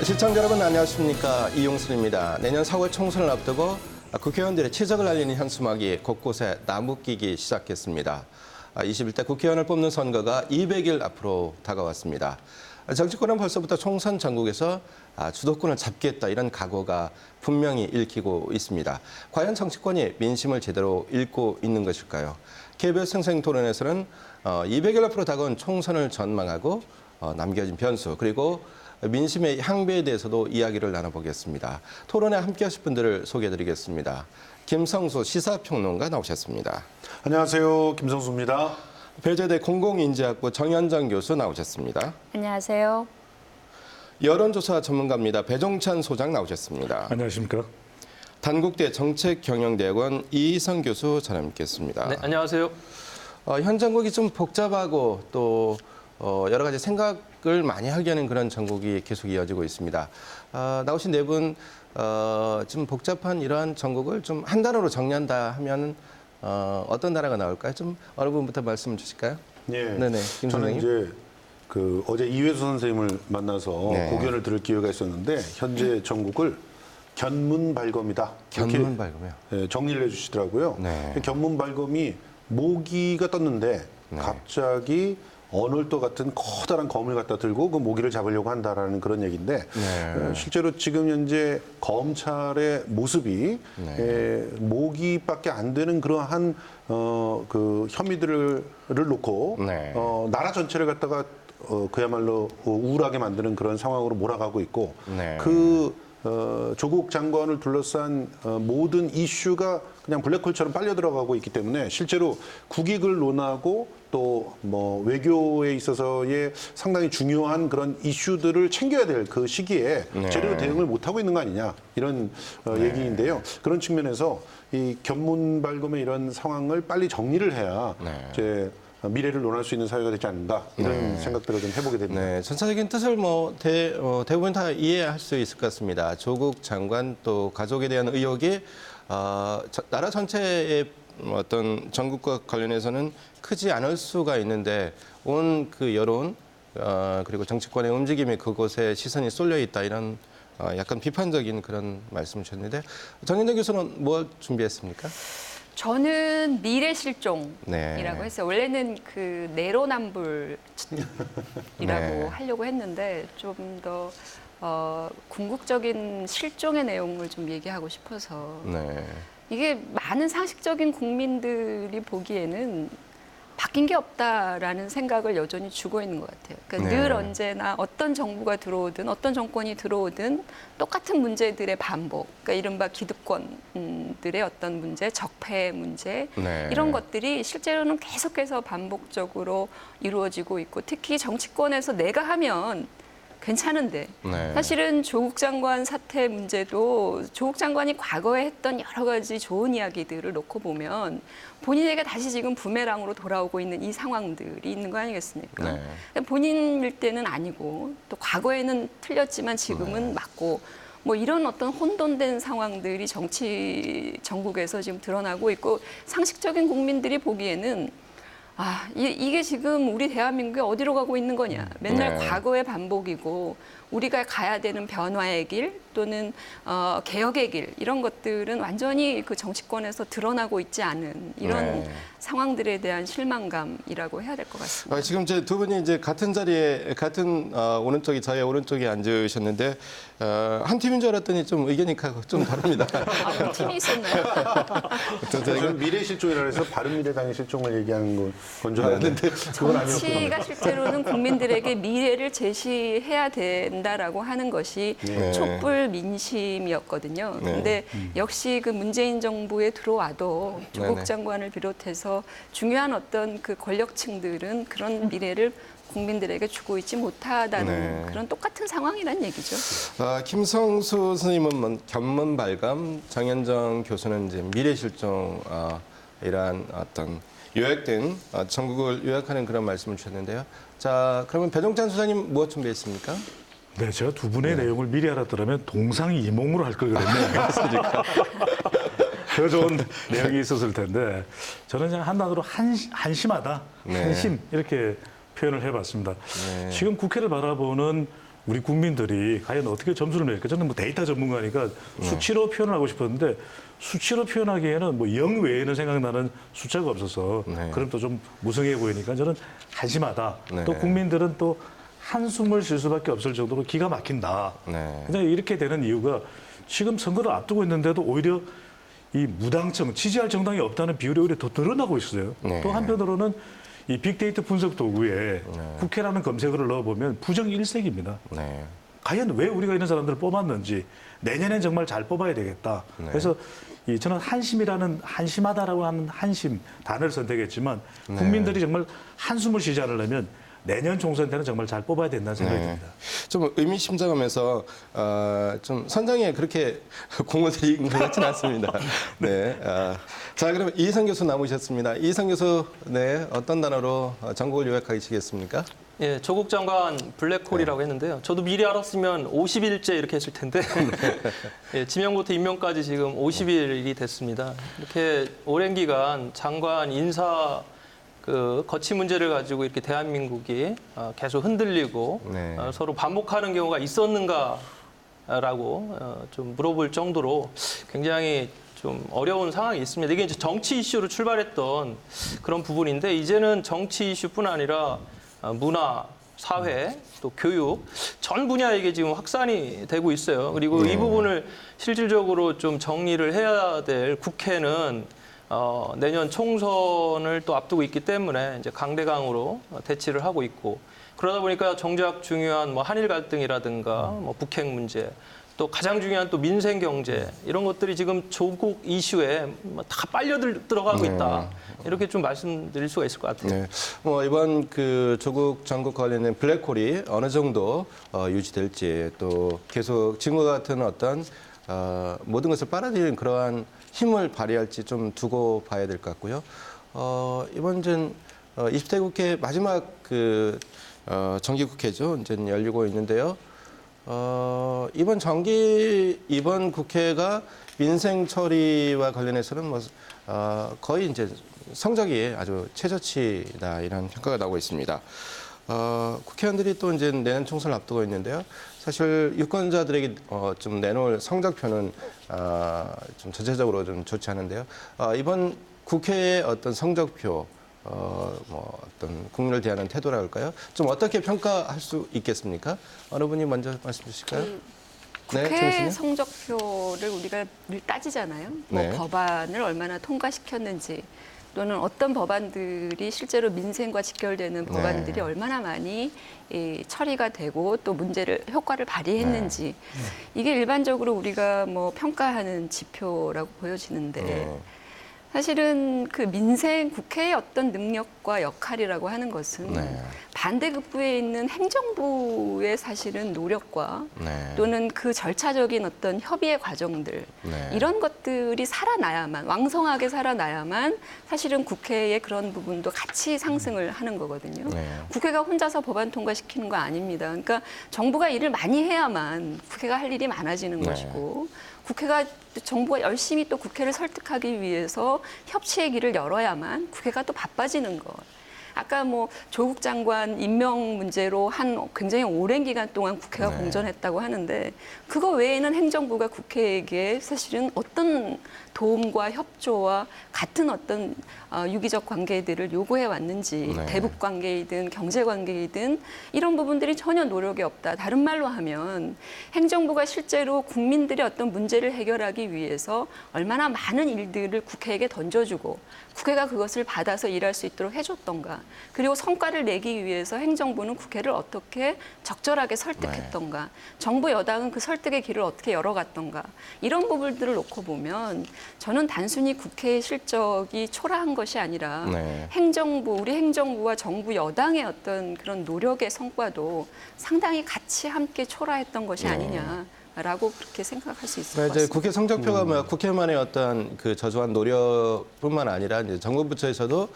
시청자 여러분 안녕하십니까, 이용순입니다. 내년 4월 총선을 앞두고 국회의원들의 치적을 알리는 현수막이 곳곳에 나무끼기 시작했습니다. 21대 국회의원을 뽑는 선거가 200일 앞으로 다가왔습니다. 정치권은 벌써부터 총선 전국에서 주도권을 잡겠다, 이런 각오가 분명히 읽히고 있습니다. 과연 정치권이 민심을 제대로 읽고 있는 것일까요? KBS 생생토론에서는 200일 앞으로 다가온 총선을 전망하고 남겨진 변수, 그리고 민심의 향배에 대해서도 이야기를 나눠보겠습니다. 토론에 함께하실 분들을 소개해드리겠습니다. 김성수 시사평론가 나오셨습니다. 안녕하세요. 김성수입니다. 배재대 공공인지학부 정현정 교수 나오셨습니다. 안녕하세요. 여론조사 전문가입니다. 배종찬 소장 나오셨습니다. 안녕하십니까. 단국대 정책경영대학원 이희성 교수 전화 함께했습니다. 네, 안녕하세요. 현 정국이 좀 복잡하고 또 여러 가지 생각을 많이 하게 하는 그런 정국이 계속 이어지고 있습니다. 나오신 네 분 좀 복잡한 이러한 정국을 좀 한 단어로 정리한다 하면 어떤 단어가 나올까요? 좀 어느 분부터 말씀 주실까요? 예. 네네, 김 저는 선생님. 이제 어제 이회수 선생님을 만나서 네. 고견을 들을 기회가 있었는데 현재 전국을 견문발검이다. 이렇게, 견문발검이요? 예, 정리를 해주시더라고요. 네. 견문발검이 모기가 떴는데 네. 갑자기 언월도 같은 커다란 검을 갖다 들고 그 모기를 잡으려고 한다라는 그런 얘기인데 네. 실제로 지금 현재 검찰의 모습이 네. 모기밖에 안 되는 그러한 그 혐의들을 놓고 네. 나라 전체를 갖다가 그야말로 우울하게 만드는 그런 상황으로 몰아가고 있고 네. 조국 장관을 둘러싼 모든 이슈가 그냥 블랙홀처럼 빨려 들어가고 있기 때문에 실제로 국익을 논하고 또 뭐 외교에 있어서의 상당히 중요한 그런 이슈들을 챙겨야 될 그 시기에 네. 제대로 대응을 못 하고 있는 거 아니냐 이런 얘기인데요. 그런 측면에서 이 견문발검의 이런 상황을 빨리 정리를 해야 네. 이제 미래를 논할 수 있는 사회가 되지 않는가 이런 생각들을 좀 해보게 됩니다. 네, 전체적인 뜻을 대부분 다 이해할 수 있을 것 같습니다. 조국 장관 또 가족에 대한 의혹이 나라 전체의 어떤 전국과 관련해서는 크지 않을 수가 있는데 온 그 여론 그리고 정치권의 움직임이 그곳에 시선이 쏠려 있다, 이런 약간 비판적인 그런 말씀을 주셨는데, 정현정 교수는 뭘 준비했습니까? 저는 미래 실종이라고 네. 했어요. 원래는 그 내로남불이라고 네. 하려고 했는데 좀 더 궁극적인 실종의 내용을 좀 얘기하고 싶어서 네. 이게 많은 상식적인 국민들이 보기에는 바뀐 게 없다라는 생각을 여전히 주고 있는 것 같아요. 그러니까 네. 늘 언제나 어떤 정부가 들어오든 어떤 정권이 들어오든 똑같은 문제들의 반복, 그러니까 이른바 기득권들의 어떤 문제, 적폐 문제, 네. 이런 것들이 실제로는 계속해서 반복적으로 이루어지고 있고, 특히 정치권에서 내가 하면 괜찮은데 네. 사실은 조국 장관 사태 문제도 조국 장관이 과거에 했던 여러 가지 좋은 이야기들을 놓고 보면 본인에게 다시 지금 부메랑으로 돌아오고 있는 이 상황들이 있는 거 아니겠습니까? 네. 본인일 때는 아니고 또 과거에는 틀렸지만 지금은 맞고, 뭐 이런 어떤 혼돈된 상황들이 정치 전국에서 지금 드러나고 있고, 상식적인 국민들이 보기에는 이게 지금 우리 대한민국이 어디로 가고 있는 거냐. 맨날 네. 과거의 반복이고 우리가 가야 되는 변화의 길 또는 개혁의 길, 이런 것들은 완전히 그 정치권에서 드러나고 있지 않은 이런 네. 상황들에 대한 실망감이라고 해야 될 것 같습니다. 지금 이제 두 분이 이제 같은 자리에 같은 오른쪽이 저의 오른쪽에 앉으셨는데 한 팀인 줄 알았더니 좀 의견이 좀 다릅니다. 그 팀이 있었나요? 저는 미래 실종이라 해서 바른미래당의 실종을 얘기하는 건 줄 알았는데 그건 아니었구나. 정치가 실제로는 국민들에게 미래를 제시해야 된다라고 하는 것이 네. 촛불 민심이었거든요. 그런데 역시 그 문재인 정부에 들어와도 조국 네네. 장관을 비롯해서 중요한 어떤 그 권력층들은 그런 미래를 국민들에게 주고 있지 못하다는 네. 그런 똑같은 상황이란 얘기죠. 김성수 선생님은 견문발감, 정현정 교수는 이제 미래실종, 이러한 어떤 요약된 전국을 요약하는 그런 말씀을 주셨는데요. 자, 그러면 배종찬 소장님 무엇 준비했습니까? 네, 제가 두 분의 내용을 미리 알았더라면 동상이몽으로 할 걸 그랬네요. 더 좋은 내용이 있었을 텐데 저는 그냥 한마디로 한심하다, 네. 한심 이렇게 표현을 해봤습니다. 네. 지금 국회를 바라보는 우리 국민들이 과연 어떻게 점수를 낼까? 저는 뭐 데이터 전문가니까 수치로 표현을 하고 싶었는데 수치로 표현하기에는 뭐 0 외에는 생각나는 숫자가 없어서 네. 그럼 또 좀 무성해 보이니까 저는 한심하다. 네. 또 국민들은 또 한숨을 쉴 수밖에 없을 정도로 기가 막힌다. 네. 그냥 이렇게 되는 이유가 지금 선거를 앞두고 있는데도 오히려 이 무당청, 지지할 정당이 없다는 비율이 오히려 더 늘어나고 있어요. 네. 또 한편으로는 이 빅데이터 분석 도구에 국회라는 검색어를 넣어보면 부정 일색입니다. 네. 과연 왜 우리가 이런 사람들을 뽑았는지 내년엔 정말 잘 뽑아야 되겠다. 네. 그래서 저는 한심하다라고 하는 한심 단어를 선택했지만 국민들이 정말 한숨을 쉬지 않으려면 내년 총선 때는 정말 잘 뽑아야 된다는 생각이 듭니다. 좀 의미심장하면서 좀 선장에 그렇게 공을 들인 것 같지는 않습니다. 네. 자, 그럼 이희성 교수 남으셨습니다. 이희성 교수, 네, 어떤 단어로 전국을 요약하시겠습니까? 예, 조국 장관 블랙홀이라고 했는데요. 저도 미리 알았으면 50일째 이렇게 했을 텐데 예, 지명부터 임명까지 지금 50일이 됐습니다. 이렇게 오랜 기간 장관 인사 그 거취 문제를 가지고 이렇게 대한민국이 계속 흔들리고 네. 서로 반복하는 경우가 있었는가라고 좀 물어볼 정도로 굉장히 좀 어려운 상황이 있습니다. 이게 이제 정치 이슈로 출발했던 그런 부분인데 이제는 정치 이슈뿐 아니라 문화, 사회, 또 교육 전 분야에 이게 지금 확산이 되고 있어요. 그리고 이 부분을 실질적으로 좀 정리를 해야 될 국회는 내년 총선을 또 앞두고 있기 때문에 이제 강대강으로 대치를 하고 있고 그러다 보니까 정작 중요한 뭐 한일 갈등이라든가 뭐 북핵 문제 또 가장 중요한 또 민생 경제 이런 것들이 지금 조국 이슈에 다 빨려 들어가고 있다. 이렇게 좀 말씀드릴 수가 있을 것 같아요. 네. 뭐 이번 그 조국 전국 관련된 블랙홀이 어느 정도 유지될지 또 계속 지금과 같은 어떤 모든 것을 빨아들이는 그러한 힘을 발휘할지 좀 두고 봐야 될 것 같고요. 이번 20대 국회 마지막 그 정기국회죠. 이제 열리고 있는데요. 이번 국회가 민생 처리와 관련해서는 뭐 거의 이제 성적이 아주 최저치다 이런 평가가 나오고 있습니다. 국회의원들이 또 이제 내년 총선을 앞두고 있는데요. 사실 유권자들에게 좀 내놓을 성적표는 좀 전체적으로 좀 좋지 않은데요. 이번 국회의 어떤 성적표, 뭐 어떤 국민을 대하는 태도라 할까요? 좀 어떻게 평가할 수 있겠습니까? 어느 분이 먼저 말씀 주실까요? 국회 정혜진님? 성적표를 우리가 늘 따지잖아요. 뭐 네. 법안을 얼마나 통과시켰는지 또는 어떤 법안들이 실제로 민생과 직결되는 법안들이 네. 얼마나 많이 처리가 되고 또 효과를 발휘했는지 이게 일반적으로 우리가 뭐 평가하는 지표라고 보여지는데 네. 사실은 그 민생 국회의 어떤 능력과 역할이라고 하는 것은 네. 반대급부에 있는 행정부의 사실은 노력과 네. 또는 그 절차적인 어떤 협의의 과정들 네. 이런 것들이 살아나야만 왕성하게 살아나야만 사실은 국회의 그런 부분도 같이 상승을 하는 거거든요. 네. 국회가 혼자서 법안 통과시키는 거 아닙니다. 그러니까 정부가 일을 많이 해야만 국회가 할 일이 많아지는 네. 것이고 정부가 열심히 또 국회를 설득하기 위해서 협치의 길을 열어야만 국회가 또 바빠지는 것. 아까 뭐 조국 장관 임명 문제로 굉장히 오랜 기간 동안 국회가 네. 공전했다고 하는데 그거 외에는 행정부가 국회에게 사실은 어떤 도움과 협조와 같은 어떤 유기적 관계들을 요구해 왔는지 네. 대북 관계이든 경제 관계이든 이런 부분들이 전혀 노력이 없다. 다른 말로 하면 행정부가 실제로 국민들의 어떤 문제를 해결하기 위해서 얼마나 많은 일들을 국회에게 던져주고 국회가 그것을 받아서 일할 수 있도록 해줬던가. 그리고 성과를 내기 위해서 행정부는 국회를 어떻게 적절하게 설득했던가. 정부 여당은 그 설득의 길을 어떻게 열어갔던가. 이런 부분들을 놓고 보면 저는 단순히 국회의 실적이 초라한 것이 아니라 네. 우리 행정부와 정부 여당의 어떤 그런 노력의 성과도 상당히 같이 함께 초라했던 것이 아니냐라고 그렇게 생각할 수 있을 것 그러니까 이제 같습니다. 국회 성적표가 뭐 국회만의 어떤 그 저조한 노력뿐만 아니라 이제 정부 부처에서도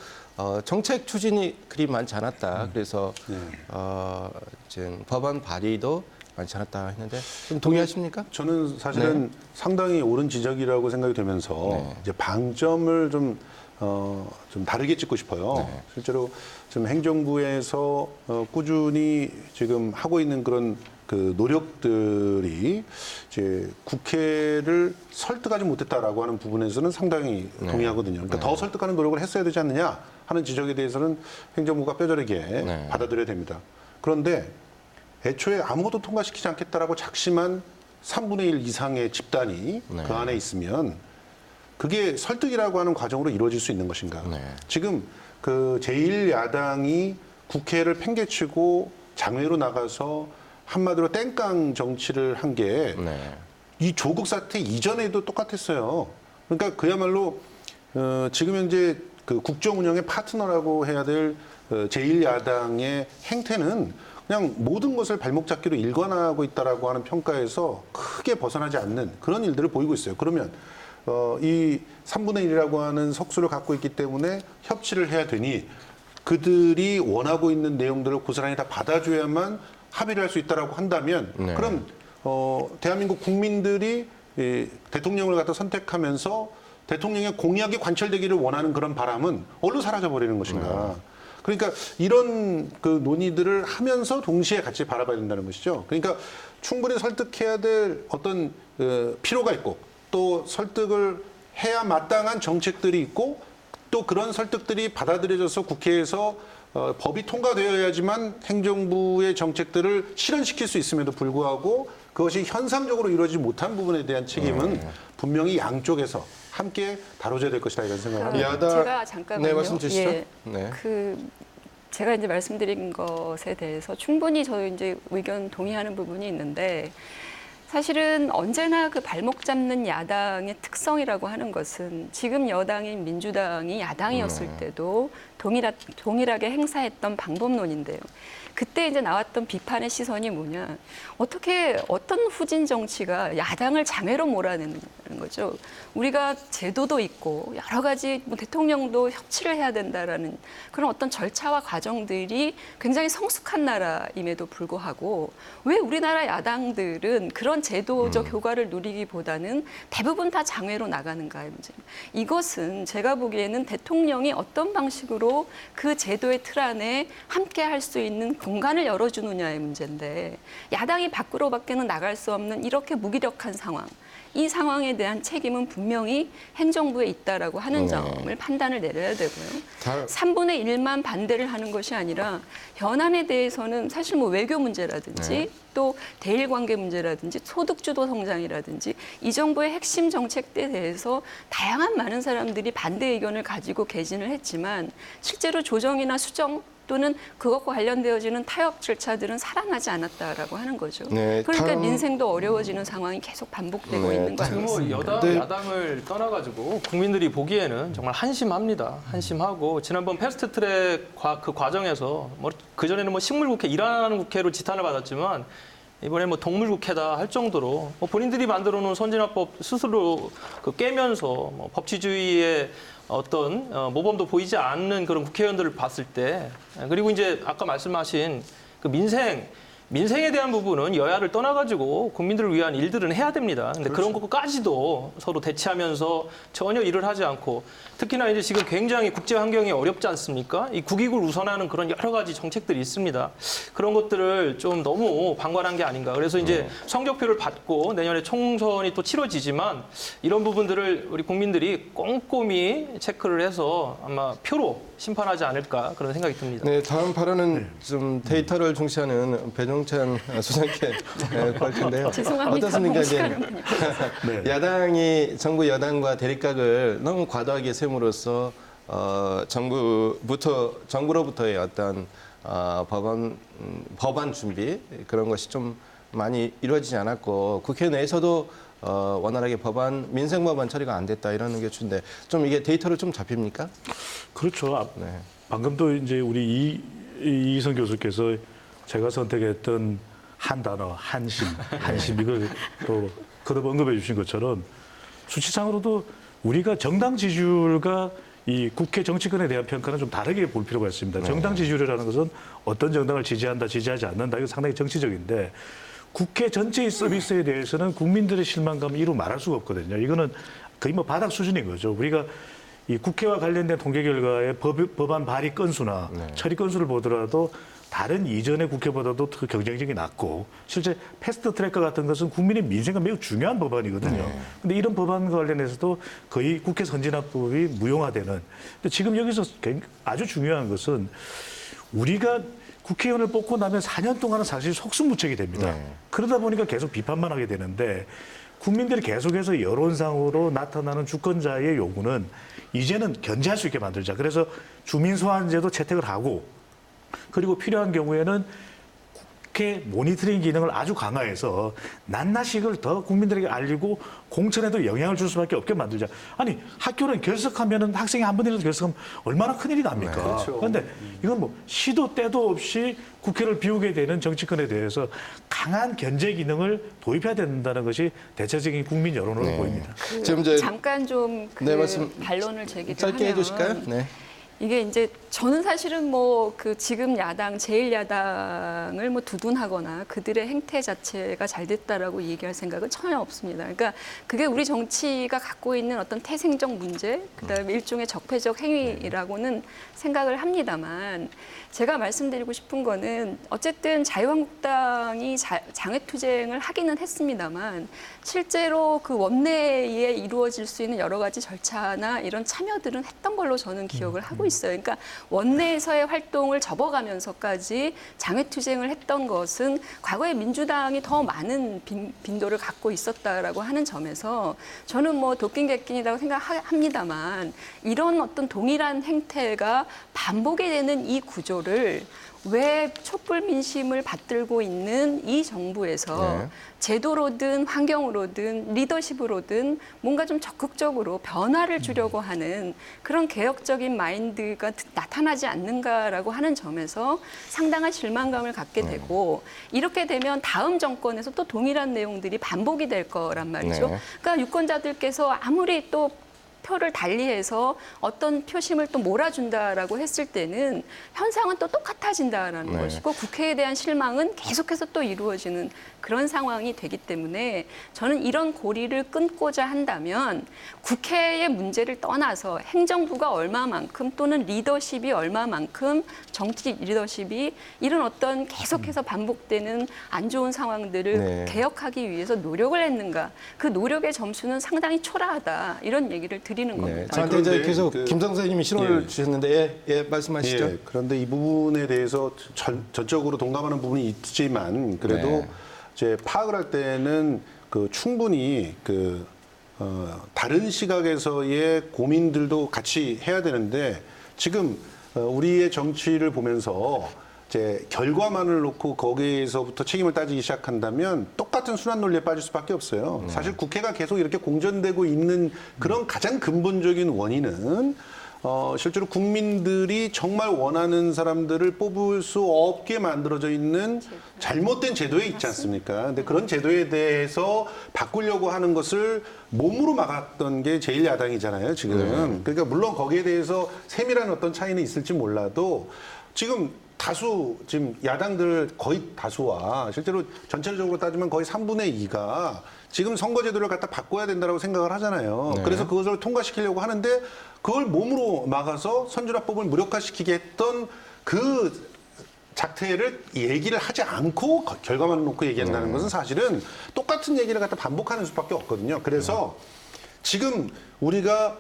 정책 추진이 그리 많지 않았다. 그래서 이제 법안 발의도 많지 않았다 했는데 좀 동의하십니까? 저는 사실은 상당히 옳은 지적이라고 생각이 되면서 네. 이제 방점을 좀 다르게 찍고 싶어요. 네. 실제로 지금 행정부에서 꾸준히 지금 하고 있는 그런 그 노력들이 이제 국회를 설득하지 못했다라고 하는 부분에서는 상당히 동의하거든요. 그러니까 더 설득하는 노력을 했어야 되지 않느냐 하는 지적에 대해서는 행정부가 뼈저리게 받아들여야 됩니다. 그런데 애초에 아무것도 통과시키지 않겠다라고 작심한 3분의 1 이상의 집단이 그 안에 있으면 그게 설득이라고 하는 과정으로 이루어질 수 있는 것인가. 지금 그 제1야당이 국회를 팽개치고 장외로 나가서 한마디로 땡깡 정치를 한 게 이 조국 사태 이전에도 똑같았어요. 그러니까 그야말로 지금 현재 그 국정 운영의 파트너라고 해야 될 제1야당의 행태는 그냥 모든 것을 발목 잡기로 일관하고 있다라고 하는 평가에서 크게 벗어나지 않는 그런 일들을 보이고 있어요. 그러면 이 3분의 1이라고 하는 석수를 갖고 있기 때문에 협치를 해야 되니 그들이 원하고 있는 내용들을 고스란히 다 받아줘야만 합의를 할 수 있다라고 한다면 그럼 대한민국 국민들이 대통령을 갖다 선택하면서 대통령의 공약이 관철되기를 원하는 그런 바람은 어디로 사라져버리는 것인가. 그러니까 이런 그 논의들을 하면서 동시에 같이 바라봐야 된다는 것이죠. 그러니까 충분히 설득해야 될 어떤 필요가 있고 또 설득을 해야 마땅한 정책들이 있고 또 그런 설득들이 받아들여져서 국회에서 법이 통과되어야지만 행정부의 정책들을 실현시킬 수 있음에도 불구하고 그것이 현상적으로 이루어지지 못한 부분에 대한 책임은 분명히 양쪽에서 함께 다뤄져야 될 것이다 이런 생각을 합니다. 제가 잠깐만요. 네, 말씀 주시죠. 예, 제가 이제 말씀드린 것에 대해서 충분히 저 이제 의견 동의하는 부분이 있는데 사실은 언제나 그 발목 잡는 야당의 특성이라고 하는 것은 지금 여당인 민주당이 야당이었을 때도 동일하게 행사했던 방법론인데요. 그때 이제 나왔던 비판의 시선이 뭐냐. 어떻게 어떤 후진 정치가 야당을 장외로 몰아내는 거죠. 우리가 제도도 있고 여러 가지 뭐 대통령도 협치를 해야 된다라는 그런 어떤 절차와 과정들이 굉장히 성숙한 나라임에도 불구하고 왜 우리나라 야당들은 그런 제도적 효과를 누리기보다는 대부분 다 장외로 나가는가의 문제입니다. 이것은 제가 보기에는 대통령이 어떤 방식으로 그 제도의 틀 안에 함께 할 수 있는 공간을 열어주느냐의 문제인데 야당이 밖으로밖에는 나갈 수 없는 이렇게 무기력한 상황. 이 상황에 대한 책임은 분명히 행정부에 있다라고 하는 점을 판단을 내려야 되고요. 3분의 1만 반대를 하는 것이 아니라 현안에 대해서는 사실 뭐 외교 문제라든지 또 대일 관계 문제라든지 소득주도 성장이라든지 이 정부의 핵심 정책에 대해서 다양한 많은 사람들이 반대 의견을 가지고 개진을 했지만 실제로 조정이나 수정 또는 그것과 관련되어지는 타협 절차들은 살아나지 않았다라고 하는 거죠. 그러니까 민생도 어려워지는 상황이 계속 반복되고 있는 거 지금 뭐 아니겠습니까? 야당을 떠나가지고 국민들이 보기에는 정말 한심합니다. 한심하고 지난번 패스트트랙 그 과정에서 뭐 그전에는 뭐 식물국회 일하는 국회로 지탄을 받았지만 이번에 뭐 동물국회다 할 정도로 뭐 본인들이 만들어놓은 선진화법 스스로 깨면서 뭐 법치주의의 어떤 모범도 보이지 않는 그런 국회의원들을 봤을 때 그리고 이제 아까 말씀하신 그 민생에 대한 부분은 여야를 떠나가지고 국민들을 위한 일들은 해야 됩니다. 근데 그런 것까지도 서로 대치하면서 전혀 일을 하지 않고 특히나 이제 지금 굉장히 국제 환경이 어렵지 않습니까? 이 국익을 우선하는 그런 여러 가지 정책들이 있습니다. 그런 것들을 좀 너무 방관한 게 아닌가. 그래서 이제 성적표를 받고 내년에 총선이 또 치러지지만 이런 부분들을 우리 국민들이 꼼꼼히 체크를 해서 아마 표로 심판하지 않을까 그런 생각이 듭니다. 네, 다음 발언은 좀 데이터를 중시하는 배종찬 수장께 구할 텐데요. 죄송합니다. 어떻습니까? 이제 네. 정부 여당과 대립각을 너무 과도하게 세움으로써 정부로부터의 어떤 법안 준비 그런 것이 좀 많이 이루어지지 않았고 국회 내에서도 원활하게 민생 법안 처리가 안 됐다 이런 게 주인데 좀 이게 데이터로 좀 잡힙니까? 그렇죠. 방금도 이제 우리 이희성 교수께서 제가 선택했던 한 단어, 한심 이걸 또 거듭 언급해 주신 것처럼 수치상으로도 우리가 정당 지지율과 이 국회 정치권에 대한 평가는 좀 다르게 볼 필요가 있습니다. 정당 지지율이라는 것은 어떤 정당을 지지한다, 지지하지 않는다, 이거 상당히 정치적인데 국회 전체의 서비스에 대해서는 국민들의 실망감을 이루 말할 수가 없거든요. 이거는 거의 뭐 바닥 수준인 거죠. 우리가 이 국회와 관련된 통계 결과의 법안 발의 건수나 처리 건수를 보더라도 다른 이전의 국회보다도 더 경쟁력이 낮고 실제 패스트 트랙과 같은 것은 국민의 민생과 매우 중요한 법안이거든요. 근데 이런 법안과 관련해서도 거의 국회 선진화법이 무용화되는. 근데 지금 여기서 아주 중요한 것은 우리가 국회의원을 뽑고 나면 4년 동안은 사실 속수무책이 됩니다. 그러다 보니까 계속 비판만 하게 되는데 국민들이 계속해서 여론상으로 나타나는 주권자의 요구는 이제는 견제할 수 있게 만들자. 그래서 주민소환제도 채택을 하고 그리고 필요한 경우에는 국회 모니터링 기능을 아주 강화해서 낱낱이를 더 국민들에게 알리고 공천에도 영향을 줄 수밖에 없게 만들자. 아니 학교는 결석하면은 학생이 한 번이라도 결석하면 얼마나 큰일이 납니까? 그렇죠. 그런데 이건 뭐 시도 때도 없이 국회를 비우게 되는 정치권에 대해서 강한 견제 기능을 도입해야 된다는 것이 대체적인 국민 여론으로 보입니다. 지금 이제 잠깐 좀 그 네, 말씀 반론을 제기를 짧게 하면 해주실까요? 네. 이게 이제 저는 사실은 뭐 그 지금 야당 제1야당을 뭐 두둔하거나 그들의 행태 자체가 잘 됐다라고 얘기할 생각은 전혀 없습니다. 그러니까 그게 우리 정치가 갖고 있는 어떤 태생적 문제, 그다음에 일종의 적폐적 행위라고는 생각을 합니다만 제가 말씀드리고 싶은 거는 어쨌든 자유한국당이 장외투쟁을 하기는 했습니다만 실제로 그 원내에 이루어질 수 있는 여러 가지 절차나 이런 참여들은 했던 걸로 저는 기억을 하고 있어요. 그러니까 원내에서의 활동을 접어가면서까지 장외투쟁을 했던 것은 과거에 민주당이 더 많은 빈도를 갖고 있었다라고 하는 점에서 저는 뭐 도끼객긴이라고 생각합니다만 이런 어떤 동일한 행태가 반복이 되는 이 구조를 왜 촛불 민심을 받들고 있는 이 정부에서 네. 제도로든 환경으로든 리더십으로든 뭔가 좀 적극적으로 변화를 주려고 하는 그런 개혁적인 마인드가 나타나지 않는가라고 하는 점에서 상당한 실망감을 갖게 되고 이렇게 되면 다음 정권에서 또 동일한 내용들이 반복이 될 거란 말이죠. 네. 그러니까 유권자들께서 아무리 또 표를 달리해서 어떤 표심을 또 몰아준다라고 했을 때는 현상은 또 똑같아진다라는 네. 것이고 국회에 대한 실망은 계속해서 또 이루어지는 그런 상황이 되기 때문에 저는 이런 고리를 끊고자 한다면 국회의 문제를 떠나서 행정부가 얼마만큼 또는 리더십이 얼마만큼 정치 리더십이 이런 어떤 계속해서 반복되는 안 좋은 상황들을 네. 개혁하기 위해서 노력을 했는가 그 노력의 점수는 상당히 초라하다 이런 얘기를 드리는 네. 겁니다. 저한테 이제 그런데 계속 그- 김 선생님이 신호를 예. 주셨는데 예, 말씀하시죠. 예, 그런데 이 부분에 대해서 전적으로 동감하는 부분이 있지만 그래도 네. 이제 파악을 할 때는 그 충분히 다른 시각에서의 고민들도 같이 해야 되는데 지금 우리의 정치를 보면서 이제 결과만을 놓고 거기에서부터 책임을 따지기 시작한다면 똑같은 순환 논리에 빠질 수밖에 없어요. 사실 국회가 계속 이렇게 공전되고 있는 그런 가장 근본적인 원인은 실제로 국민들이 정말 원하는 사람들을 뽑을 수 없게 만들어져 있는 잘못된 제도에 있지 않습니까? 근데 그런 제도에 대해서 바꾸려고 하는 것을 몸으로 막았던 게 제1야당이잖아요, 지금. 그러니까 물론 거기에 대해서 세밀한 어떤 차이는 있을지 몰라도 지금 지금 야당들 거의 다수와 실제로 전체적으로 따지면 거의 3분의 2가 지금 선거제도를 갖다 바꿔야 된다고 생각을 하잖아요. 네. 그래서 그것을 통과시키려고 하는데 그걸 몸으로 막아서 선진화법을 무력화시키게 했던 그 작태를 얘기를 하지 않고 결과만 놓고 얘기한다는 것은 사실은 똑같은 얘기를 갖다 반복하는 수밖에 없거든요. 그래서 지금 우리가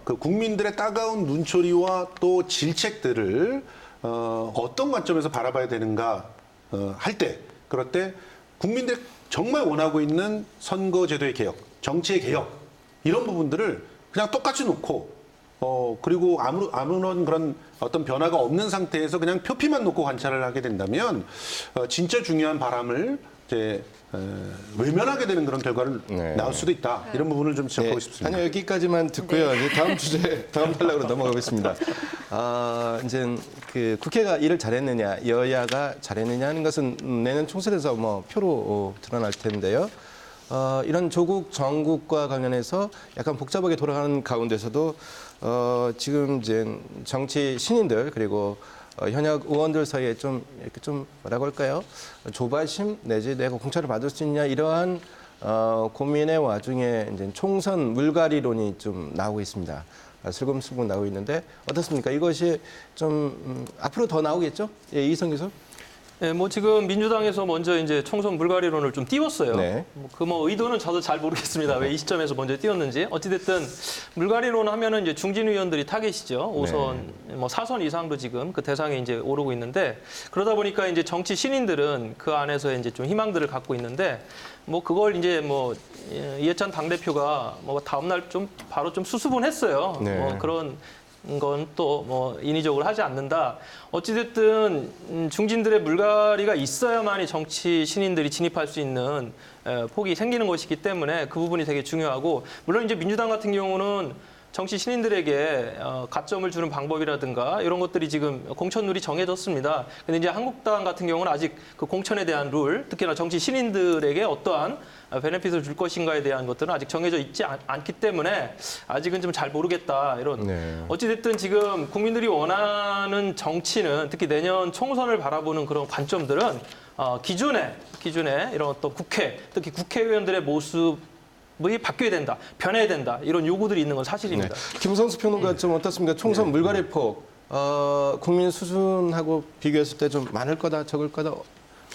그 국민들의 따가운 눈초리와 또 질책들을 어떤 관점에서 바라봐야 되는가 할 때, 그럴 때 국민들이 정말 원하고 있는 선거제도의 개혁, 정치의 개혁 이런 부분들을 그냥 똑같이 놓고 그리고 아무런 그런 어떤 변화가 없는 상태에서 그냥 표피만 놓고 관찰을 하게 된다면 진짜 중요한 바람을 이제 외면하게 되는 그런 결과를 네. 나올 수도 있다. 이런 부분을 좀 지적하고 싶습니다. 아니요, 여기까지만 듣고요. 이제 다음 주제, 다음 단락으로 넘어가겠습니다. 이제 그 국회가 일을 잘했느냐, 여야가 잘했느냐 하는 것은 내년 총선에서 뭐 표로 드러날 텐데요. 이런 조국 정국과 관련해서 약간 복잡하게 돌아가는 가운데서도 지금 이제 정치 신인들 그리고 현역 의원들 사이에 좀 이렇게 좀 뭐라고 할까요? 조바심 내지 내가 공천을 받을 수 있냐 이러한 고민의 와중에 이제 총선 물갈이론이 좀 나오고 있습니다. 슬금슬금 나오고 있는데 어떻습니까? 이것이 좀 앞으로 더 나오겠죠? 예, 이성 교수. 네, 뭐 지금 민주당에서 먼저 이제 총선 물갈이론을 좀 띄웠어요. 네. 그 의도는 저도 잘 모르겠습니다. 왜 이 시점에서 먼저 띄웠는지. 어찌됐든 물갈이론 하면은 이제 중진 의원들이 타겟이죠. 5선, 뭐 4선 이상도 지금 그 대상에 이제 오르고 있는데 그러다 보니까 이제 정치 신인들은 그 안에서 이제 좀 희망들을 갖고 있는데 뭐 그걸 이제 뭐 이해찬 당대표가 뭐 다음날 좀 바로 좀 수습은 했어요. 네. 뭐 그런 건 또 뭐 인위적으로 하지 않는다. 어찌됐든 중진들의 물갈이가 있어야만이 정치 신인들이 진입할 수 있는 폭이 생기는 것이기 때문에 그 부분이 되게 중요하고 물론 이제 민주당 같은 경우는 정치 신인들에게 가점을 주는 방법이라든가 이런 것들이 지금 공천 룰이 정해졌습니다. 근데 이제 한국당 같은 경우는 아직 그 공천에 대한 룰, 특히나 정치 신인들에게 어떠한 베네핏을 줄 것인가에 대한 것들은 아직 정해져 있지 않기 때문에 아직은 좀 잘 모르겠다. 이런 네. 어찌됐든 지금 국민들이 원하는 정치는 특히 내년 총선을 바라보는 그런 관점들은 기존에 이런 어떤 국회, 특히 국회의원들의 모습 이 바뀌어야 된다, 변해야 된다 이런 요구들이 있는 건 사실입니다. 네. 김성수 평론가 좀 어떻습니까? 총선 물갈이 폭 국민 수준하고 비교했을 때 좀 많을 거다, 적을 거다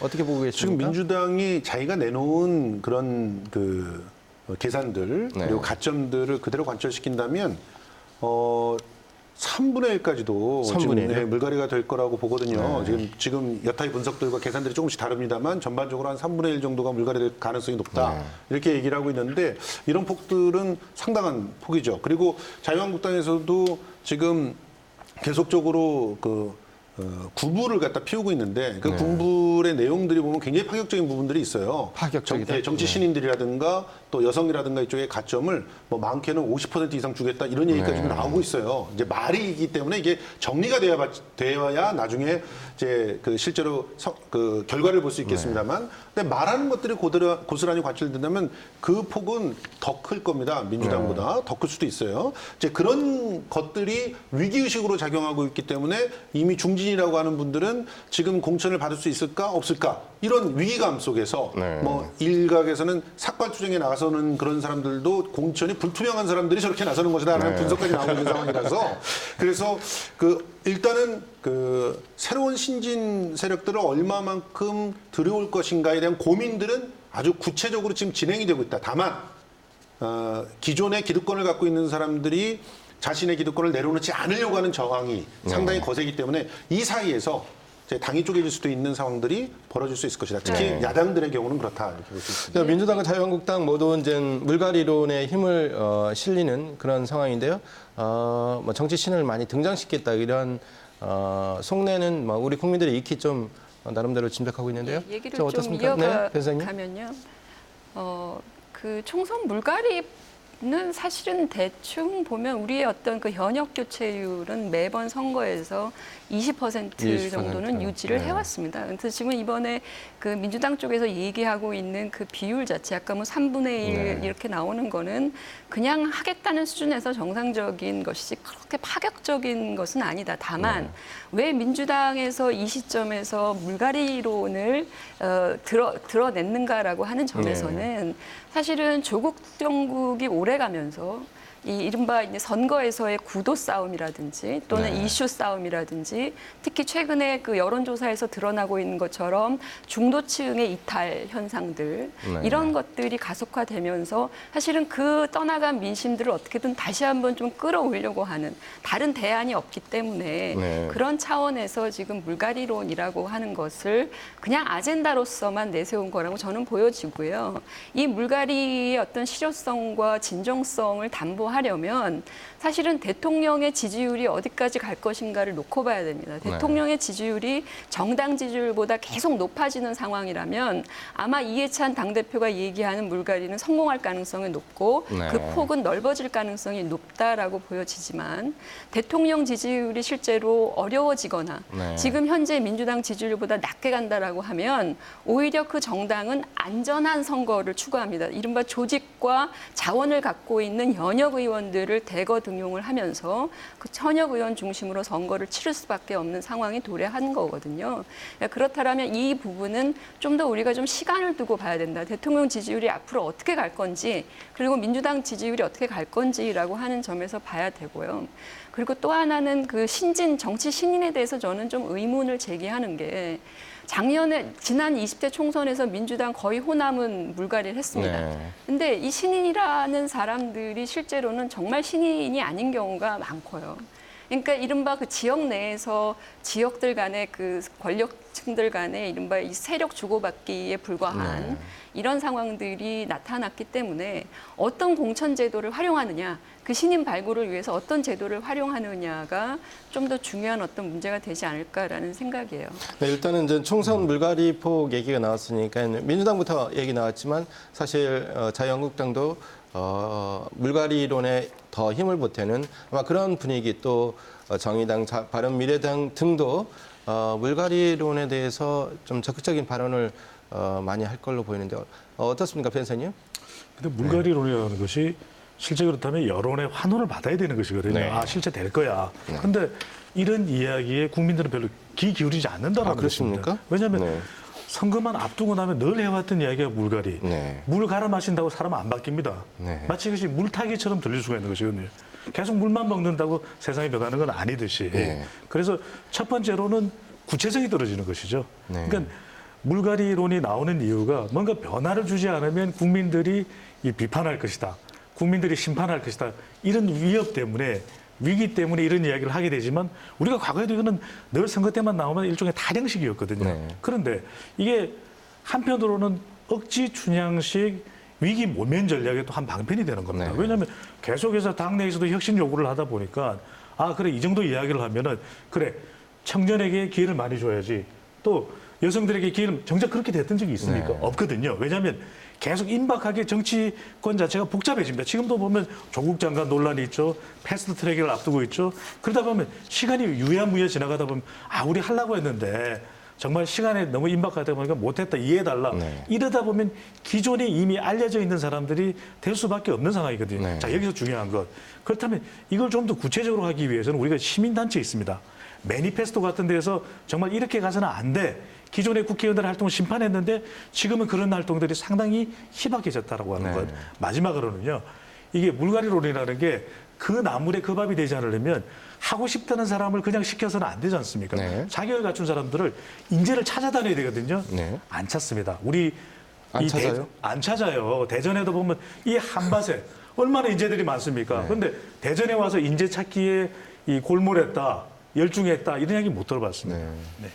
어떻게 보고 계십니까? 지금 민주당이 자기가 내놓은 그런 그 계산들 네. 그리고 가점들을 그대로 관철시킨다면 3분의 1까지도 3분의 지금 1 이요? 물갈이가 될 거라고 보거든요. 네. 지금 여타의 분석들과 계산들이 조금씩 다릅니다만 전반적으로 한 3분의 1 정도가 물갈이 될 가능성이 높다. 네. 이렇게 얘기를 하고 있는데 이런 폭들은 상당한 폭이죠. 그리고 자유한국당에서도 지금 계속적으로 구불을 갖다 피우고 있는데 그 네. 구불의 내용들이 보면 굉장히 파격적인 부분들이 있어요. 파격적이다? 정치 신인들이라든가 또 여성이라든가 이쪽에 가점을 뭐 많게는 50% 이상 주겠다 이런 얘기까지 좀 나오고 있어요. 이제 말이기 때문에 이게 정리가 되어야 나중에 이제 그 실제로 그 결과를 볼 수 있겠습니다만, 근데 말하는 것들이 고스란히 관철된다면 그 폭은 더 클 겁니다. 민주당보다 더 클 수도 있어요. 이제 그런 것들이 위기의식으로 작용하고 있기 때문에 이미 중진이라고 하는 분들은 지금 공천을 받을 수 있을까 없을까 이런 위기감 속에서 네. 뭐 일각에서는 삭발투쟁에 나서는 그런 사람들도 공천이 불투명한 사람들이 저렇게 나서는 것이다라는 분석까지 나오고 있는 상황이라서 그래서 일단은 새로운 신진 세력들을 얼마만큼 들여올 것인가에 대한 고민들은 아주 구체적으로 지금 진행이 되고 있다. 다만 기존의 기득권을 갖고 있는 사람들이 자신의 기득권을 내려놓지 않으려고 하는 저항이 상당히 거세기 때문에 이 사이에서 이제 당이 쪼개질 수도 있는 상황들이 벌어질 수 있을 것이다. 특히 야당들의 경우는 그렇다 이렇게 볼 수 있습니다. 민주당과 자유한국당 모두 이제 물갈이론에 힘을 실리는 그런 상황인데요. 뭐 정치 신을 많이 등장시켰다 이런 속내는 뭐 우리 국민들이 익히 좀 나름대로 짐작하고 있는데요. 얘기를 좀 좀 어떻습니까? 네, 변호사님. 이어가면요. 그 총선 물갈이는 사실은 대충 보면 우리의 어떤 그 현역 교체율은 매번 선거에서 20% 정도는 유지를 네. 해왔습니다. 그래서 지금 이번에 그 민주당 쪽에서 얘기하고 있는 그 비율 자체, 아까 뭐 3분의 1 네. 이렇게 나오는 거는 그냥 하겠다는 수준에서 정상적인 것이지 그렇게 파격적인 것은 아니다. 다만 왜 민주당에서 이 시점에서 물갈이론을 드러냈는가라고 하는 점에서는 사실은 조국 정국이 오래가면서 이 이른바 이제 선거에서의 구도 싸움이라든지 또는 이슈 싸움이라든지 특히 최근에 그 여론조사에서 드러나고 있는 것처럼 중도층의 이탈 현상들 이런 것들이 가속화되면서 사실은 그 떠나간 민심들을 어떻게든 다시 한번 좀 끌어올려고 하는 다른 대안이 없기 때문에 그런 차원에서 지금 물갈이론이라고 하는 것을 그냥 아젠다로서만 내세운 거라고 저는 보여지고요. 이 물갈이의 어떤 실효성과 진정성을 담보하려면 사실은 대통령의 지지율이 어디까지 갈 것인가를 놓고 봐야 됩니다. 대통령의 지지율이 정당 지지율보다 계속 높아지는 상황이라면 아마 이해찬 당대표가 얘기하는 물갈이는 성공할 가능성이 높고 그 폭은 넓어질 가능성이 높다라고 보여지지만 대통령 지지율이 실제로 어려워지거나 지금 현재 민주당 지지율보다 낮게 간다라고 하면 오히려 그 정당은 안전한 선거를 추구합니다. 이른바 조직과 자원을 갖고 있는 현역 의원들을 대거 등용을 하면서 그 현역 의원 중심으로 선거를 치를 수밖에 없는 상황이 도래한 거거든요. 그렇다면 이 부분은 좀 더 우리가 좀 시간을 두고 봐야 된다. 대통령 지지율이 앞으로 어떻게 갈 건지 그리고 민주당 지지율이 어떻게 갈 건지라고 하는 점에서 봐야 되고요. 그리고 또 하나는 그 신진 정치 신인에 대해서 저는 좀 의문을 제기하는 게 작년에 지난 20대 총선에서 민주당 거의 호남은 물갈이를 했습니다. 네. 근데 이 신인이라는 사람들이 실제로는 정말 신인이 아닌 경우가 많고요. 그러니까 이른바 그 지역 내에서 지역들 간의 그 권력층들 간의 이른바 이 세력 주고받기에 불과한 네. 이런 상황들이 나타났기 때문에 어떤 공천 제도를 활용하느냐, 그 신인 발굴을 위해서 어떤 제도를 활용하느냐가 좀 더 중요한 어떤 문제가 되지 않을까라는 생각이에요. 네, 일단은 이제 총선 물갈이폭 얘기가 나왔으니까 민주당부터 얘기 나왔지만 사실 자유한국당도 물갈이론에 더 힘을 보태는 아마 그런 분위기 또 정의당, 바른미래당 등도 물갈이론에 대해서 좀 적극적인 발언을 많이 할 걸로 보이는데 어떻습니까, 변호사님? 근데 물갈이론이라는 것이 실제 그렇다면 여론의 환호를 받아야 되는 것이거든요. 네. 아, 실제 될 거야. 그런데 이런 이야기에 국민들은 별로 귀 기울이지 않는다는 아, 것입니다. 그렇습니까? 왜냐하면 네. 선거만 앞두고 나면 늘 해왔던 이야기가 물갈이. 네. 물 갈아 마신다고 사람 안 바뀝니다. 네. 마치 그것이 물타기처럼 들릴 수가 있는 것이거든요. 계속 물만 먹는다고 세상이 변하는 건 아니듯이. 네. 그래서 첫 번째로는 구체성이 떨어지는 것이죠. 네. 그러니까 물갈이론이 나오는 이유가 뭔가 변화를 주지 않으면 국민들이 이 비판할 것이다. 국민들이 심판할 것이다. 이런 위협 때문에 위기 때문에 이런 이야기를 하게 되지만 우리가 과거에도 이거는 늘 선거 때만 나오면 일종의 타령식이었거든요. 네. 그런데 이게 한편으로는 억지 춘향식 위기 모면 전략의 또 한 방편이 되는 겁니다. 네. 왜냐하면 계속해서 당내에서도 혁신 요구를 하다 보니까 아 그래 이 정도 이야기를 하면은 그래 청년에게 기회를 많이 줘야지 또 여성들에게 기회를 정작 그렇게 됐던 적이 있습니까? 네. 없거든요. 왜냐하면 계속 임박하게 정치권 자체가 복잡해집니다. 지금도 보면 조국 장관 논란이 있죠. 패스트 트랙을 앞두고 있죠. 그러다 보면 시간이 유야무야 지나가다 보면 아 우리 하려고 했는데 정말 시간에 너무 임박하다 보니까 못했다 이해해달라. 네. 이러다 보면 기존에 이미 알려져 있는 사람들이 될 수밖에 없는 상황이거든요. 네. 자 여기서 중요한 것. 그렇다면 이걸 좀 더 구체적으로 하기 위해서는 우리가 시민단체 있습니다. 매니페스토 같은 데에서 정말 이렇게 가서는 안 돼. 기존의 국회의원들 활동을 심판했는데 지금은 그런 활동들이 상당히 희박해졌다라고 하는 네. 것. 마지막으로는요. 이게 물갈이론이라는 게 그 나물에 그 밥이 되지 않으려면 하고 싶다는 사람을 그냥 시켜서는 안 되지 않습니까? 네. 자격을 갖춘 사람들을 인재를 찾아다녀야 되거든요. 네. 안 찾습니다. 우리 안 이 찾아요? 안 찾아요. 대전에도 보면 이 한밭에 얼마나 인재들이 많습니까? 네. 그런데 대전에 와서 인재 찾기에 이 골몰했다, 열중했다 이런 이야기 못 들어봤습니다. 네. 네.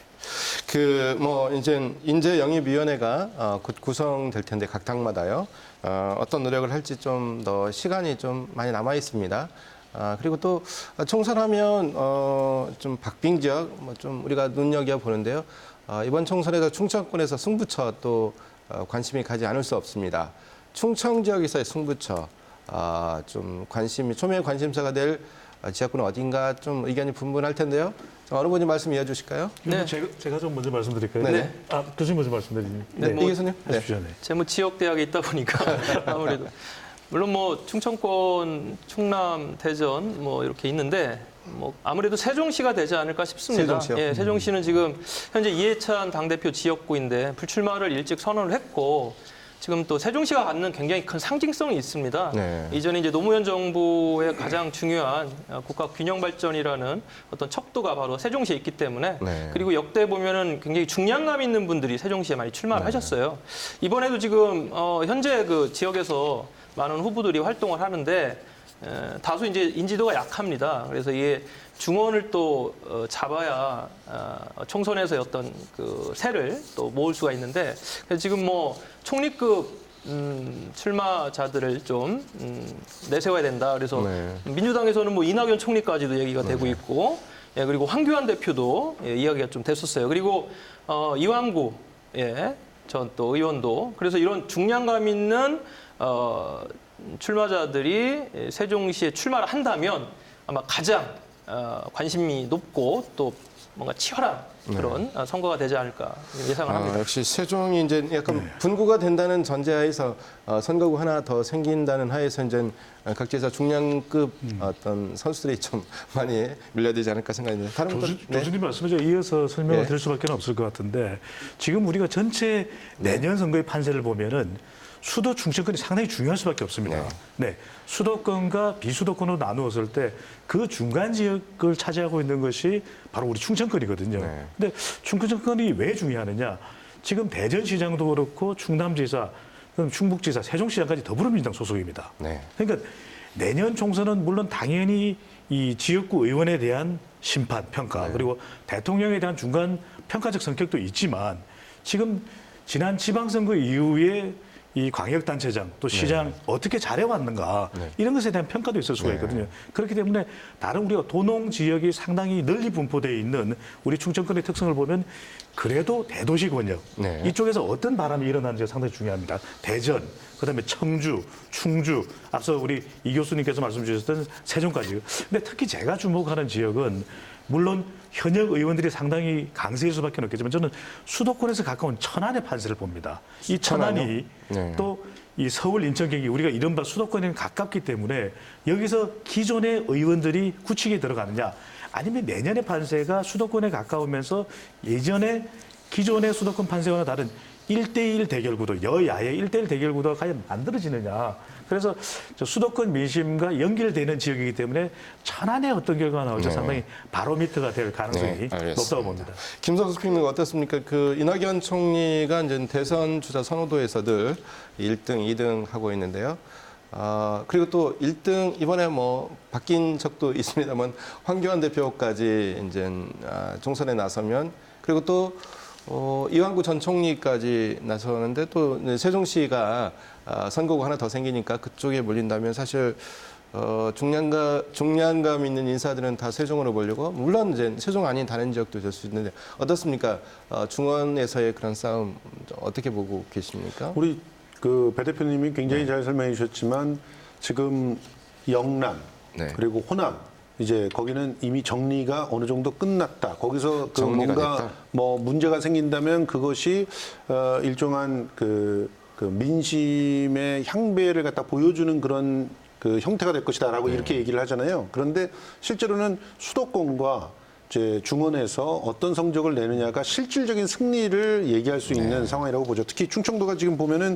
이제 인재 영입위원회가 곧 구성될 텐데 각 당마다요. 어떤 노력을 할지 좀 더 시간이 좀 많이 남아 있습니다. 그리고 또 총선하면 좀 박빙 지역 좀 우리가 눈여겨 보는데요. 이번 총선에서 충청권에서 승부처 또 관심이 가지 않을 수 없습니다. 충청 지역에서의 승부처 좀 관심이 초미의 관심사가 될 지역구는 어딘가 좀 의견이 분분할 텐데요. 어느 분이 말씀 이어주실까요? 네. 네. 제가 좀 먼저 말씀드릴까요? 네. 아, 교수님 먼저 말씀드리니. 네, 뭐 이 교수님. 네. 하십시오. 네. 제가 지역 대학에 있다 보니까 아무래도 물론 뭐 충청권, 충남, 대전 뭐 이렇게 있는데 뭐 아무래도 세종시가 되지 않을까 싶습니다. 세종시요? 예, 세종시는 지금 현재 이해찬 당대표 지역구인데 불출마를 일찍 선언을 했고 지금 또 세종시가 갖는 굉장히 큰 상징성이 있습니다. 네. 이전에 이제 노무현 정부의 가장 중요한 국가 균형 발전이라는 어떤 척도가 바로 세종시에 있기 때문에 네. 그리고 역대 보면은 굉장히 중량감 있는 분들이 세종시에 많이 출마를 네. 하셨어요. 이번에도 지금 현재 그 지역에서 많은 후보들이 활동을 하는데 다소 이제 인지도가 약합니다. 그래서 이게 중원을 또 잡아야 총선에서의 어떤 그 세를 또 모을 수가 있는데 그래서 지금 뭐 총리급 출마자들을 좀 내세워야 된다. 그래서 네. 민주당에서는 뭐 이낙연 총리까지도 얘기가 되고 있고, 예, 그리고 황교안 대표도 이야기가 좀 됐었어요. 그리고 이완구 전 또 의원도 그래서 이런 중량감 있는 출마자들이 세종시에 출마를 한다면 아마 가장 관심이 높고 또 뭔가 치열한 그런 선거가 되지 않을까 예상을 합니다. 역시 세종이 이제 약간 분구가 된다는 전제하에서 선거구 하나 더 생긴다는 하에서 이제 각지에서 중량급 어떤 선수들이 좀 많이 밀려들지 않을까 생각합니다. 다른 분, 네. 교수님 말씀에 제가 이어서 설명을 네. 드릴 수밖에 없을 것 같은데 지금 우리가 전체 내년 선거의 판세를 보면은 수도 충청권이 상당히 중요할 수밖에 없습니다. 네. 수도권과 비수도권으로 나누었을 때 그 중간 지역을 차지하고 있는 것이 바로 우리 충청권이거든요. 네. 근데 충청권이 왜 중요하느냐? 지금 대전시장도 그렇고 충남지사, 그럼 충북지사, 세종시장까지 더불어민주당 소속입니다. 네. 그러니까 내년 총선은 물론 당연히 이 지역구 의원에 대한 심판, 평가, 그리고 대통령에 대한 중간 평가적 성격도 있지만 지금 지난 지방선거 이후에 이 광역단체장 또 시장 어떻게 잘해왔는가 이런 것에 대한 평가도 있을 수가 있거든요. 그렇기 때문에 다른 우리가 도농 지역이 상당히 널리 분포되어 있는 우리 충청권의 특성을 보면 그래도 대도시 권역 이쪽에서 어떤 바람이 일어나는지가 상당히 중요합니다. 대전, 그다음에 청주, 충주, 앞서 우리 이 교수님께서 말씀 주셨던 세종까지. 근데 특히 제가 주목하는 지역은 물론 현역 의원들이 상당히 강세일 수밖에 없겠지만 저는 수도권에서 가까운 천안의 판세를 봅니다. 이 천안이 또 이 서울, 인천, 경기 우리가 이른바 수도권에 가깝기 때문에 여기서 기존의 의원들이 굳히게 들어가느냐 아니면 내년의 판세가 수도권에 가까우면서 예전에 기존의 수도권 판세와는 다른 1대1 대결 구도, 여야의 1대1 대결 구도가 과연 만들어지느냐. 그래서 저 수도권 민심과 연결되는 지역이기 때문에 천안에 어떤 결과가 나올지 상당히 바로미터가 될 가능성이 높다고 봅니다. 김성수 평론가 어떻습니까? 그 이낙연 총리가 이제 대선 주자 선호도에서들 1등, 2등 하고 있는데요. 그리고 또 1등 이번에 뭐 바뀐 적도 있습니다만 황교안 대표까지 이제 총선에 나서면 그리고 또 이완구 전 총리까지 나서는데 또 세종시가 선거구 하나 더 생기니까 그쪽에 몰린다면 사실 중량감 있는 인사들은 다 세종으로 보려고 물론 이제 세종 아닌 다른 지역도 될 수 있는데 어떻습니까? 중원에서의 그런 싸움 어떻게 보고 계십니까? 우리 그 배 대표님이 굉장히 잘 설명해 주셨지만 지금 영남 그리고 호남 이제 거기는 이미 정리가 어느 정도 끝났다. 거기서 그 뭔가 됐다. 뭐 문제가 생긴다면 그것이 일종한 그 민심의 향배를 갖다 보여주는 그런 그 형태가 될 것이다라고 이렇게 얘기를 하잖아요. 그런데 실제로는 수도권과 이제 중원에서 어떤 성적을 내느냐가 실질적인 승리를 얘기할 수 있는 상황이라고 보죠. 특히 충청도가 지금 보면은